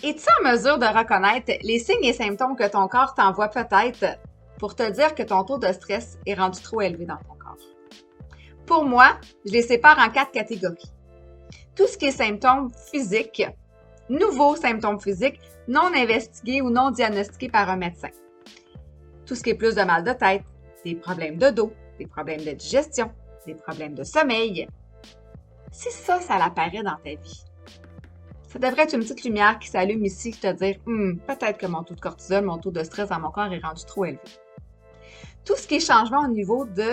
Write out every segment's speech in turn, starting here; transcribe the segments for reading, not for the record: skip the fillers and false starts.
Es-tu en mesure de reconnaître les signes et symptômes que ton corps t'envoie peut-être pour te dire que ton taux de stress est rendu trop élevé dans ton corps? Pour moi, je les sépare en 4 catégories. Tout ce qui est symptômes physiques, nouveaux symptômes physiques, non investigués ou non diagnostiqués par un médecin. Tout ce qui est plus de mal de tête, des problèmes de dos, des problèmes de digestion, des problèmes de sommeil. Si ça apparaît dans ta vie, ça devrait être une petite lumière qui s'allume ici qui te dire peut-être que mon taux de cortisol, mon taux de stress dans mon corps est rendu trop élevé. Tout ce qui est changement au niveau de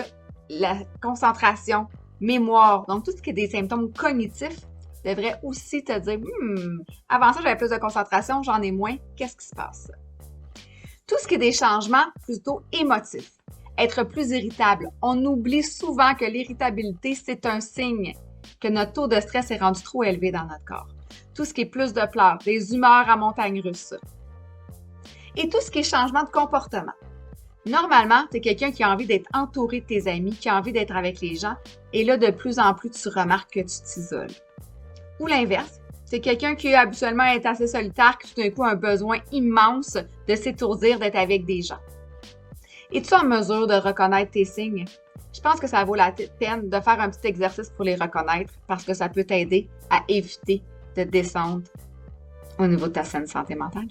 la concentration, mémoire, donc tout ce qui est des symptômes cognitifs, devrait aussi te dire avant ça, j'avais plus de concentration, j'en ai moins, qu'est-ce qui se passe? Tout ce qui est des changements plutôt émotifs, être plus irritable. On oublie souvent que l'irritabilité, c'est un signe que notre taux de stress est rendu trop élevé dans notre corps. Tout ce qui est plus de pleurs, des humeurs à montagne russe. Et tout ce qui est changement de comportement. Normalement, tu es quelqu'un qui a envie d'être entouré de tes amis, qui a envie d'être avec les gens, et là, de plus en plus, tu remarques que tu t'isoles. Ou l'inverse, c'est quelqu'un qui habituellement est assez solitaire, qui tout d'un coup a un besoin immense de s'étourdir, d'être avec des gens. Es-tu en mesure de reconnaître tes signes? Je pense que ça vaut la peine de faire un petit exercice pour les reconnaître parce que ça peut t'aider à éviter de descendre au niveau de ta saine santé mentale.